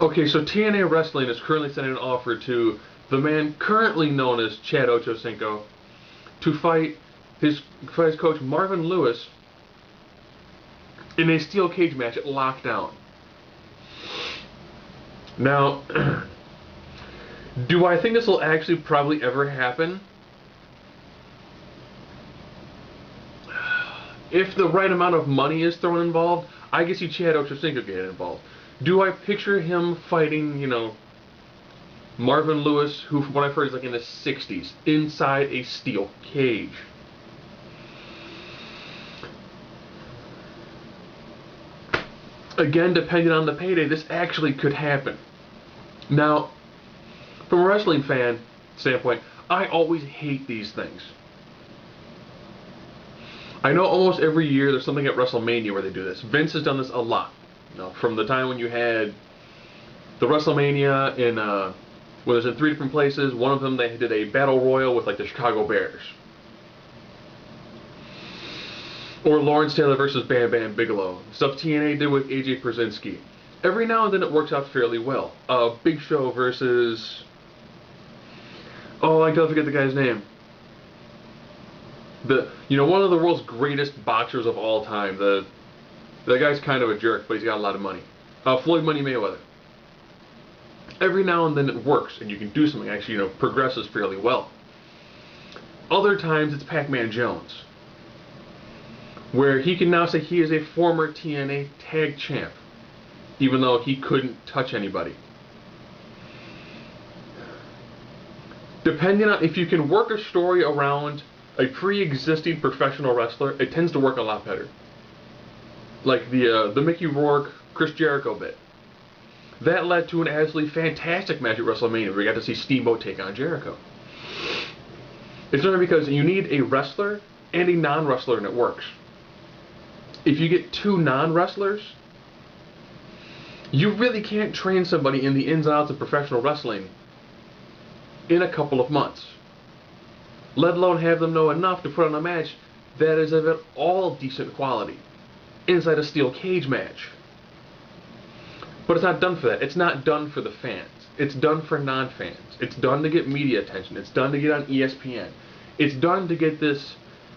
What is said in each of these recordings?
Okay, so TNA Wrestling is currently sending an offer to the man currently known as Chad Ochocinco to fight his coach Marvin Lewis in a steel cage match at Lockdown. Now, do I think this will actually probably ever happen? If the right amount of money is thrown involved, I can see Chad Ochocinco getting involved. Do I picture him fighting, Marvin Lewis, who from what I've heard is like in the 60s, inside a steel cage? Again, depending on the payday, this actually could happen. Now, from a wrestling fan standpoint, I always hate these things. I know almost every year there's something at WrestleMania where they do this. Vince has done this a lot. From the time when you had the WrestleMania in, well, there's in 3 different places. One of them they did a battle royal with like the Chicago Bears, or Lawrence Taylor versus Bam Bam Bigelow. Stuff TNA did with AJ Przinsky. Every now and then it works out fairly well. Big Show versus, oh, I gotta forget the guy's name. One of the world's greatest boxers of all time. The guy's kind of a jerk, but he's got a lot of money. Floyd Money Mayweather. Every now and then it works, and you can do something actually, progresses fairly well. Other times it's Pac-Man Jones, where he can now say he is a former TNA tag champ, even though he couldn't touch anybody. Depending on if you can work a story around a pre-existing professional wrestler, it tends to work a lot better. Like the Mickey Rourke, Chris Jericho bit. That led to an absolutely fantastic match at WrestleMania where we got to see Steamboat take on Jericho. It's only because you need a wrestler and a non-wrestler and it works. If you get 2 non-wrestlers, you really can't train somebody in the ins and outs of professional wrestling in a couple of months. Let alone have them know enough to put on a match that is of at all decent quality inside a steel cage match. But it's not done for that. It's not done for the fans. It's done for non-fans. It's done to get media attention. It's done to get on ESPN. It's done to get this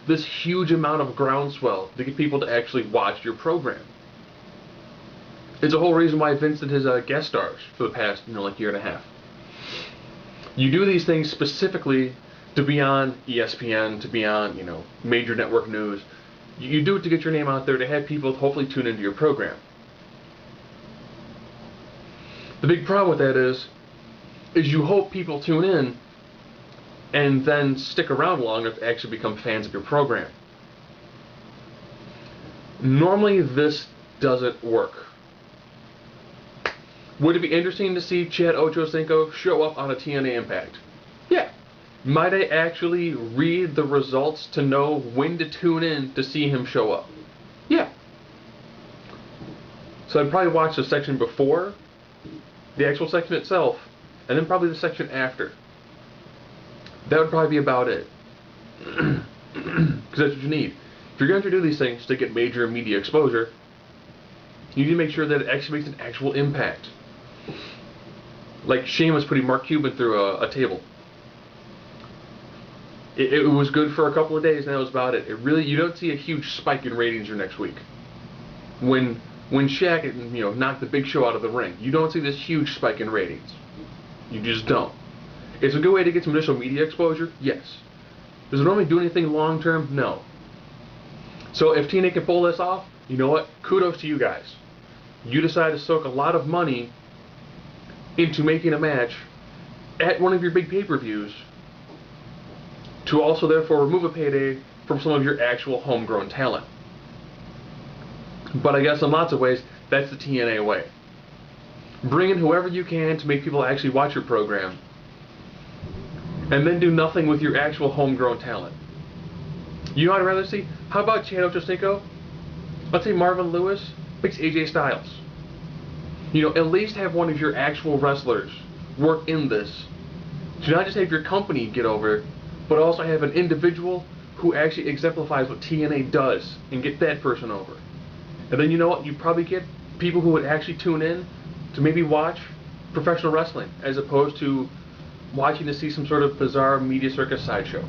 huge amount of groundswell to get people to actually watch your program. It's a whole reason why Vince did his guest stars for the past, like year and a half. You do these things specifically to be on ESPN, to be on, major network news. You do it to get your name out there, to have people hopefully tune into your program. The big problem with that is you hope people tune in and then stick around long enough to actually become fans of your program. Normally this doesn't work. Would it be interesting to see Chad Ochocinco show up on a TNA Impact? Yeah. Might I actually read the results to know when to tune in to see him show up? Yeah. So I'd probably watch the section before the actual section itself, and then probably the section after. That would probably be about it. Because that's what you need. If you're going to do these things to get major media exposure, you need to make sure that it actually makes an actual impact. Like Sheamus putting Mark Cuban through a table. It was good for a couple of days, and that was about it. You don't see a huge spike in ratings your next week. When Shaq, knocked the Big Show out of the ring, you don't see this huge spike in ratings. You just don't. It's a good way to get some initial media exposure, yes. Does it normally do anything long term? No. So if TNA can pull this off, you know what? Kudos to you guys. You decide to soak a lot of money into making a match at one of your big pay-per-views to also therefore remove a payday from some of your actual homegrown talent. But I guess in lots of ways, that's the TNA way. Bring in whoever you can to make people actually watch your program, and then do nothing with your actual homegrown talent. You know what I'd rather see? How about Chad Ochocinco? Let's say Marvin Lewis picks AJ Styles. At least have one of your actual wrestlers work in this. Do not just have your company get over, but also have an individual who actually exemplifies what TNA does and get that person over. And then you know what? You probably get people who would actually tune in to maybe watch professional wrestling as opposed to watching to see some sort of bizarre media circus sideshow.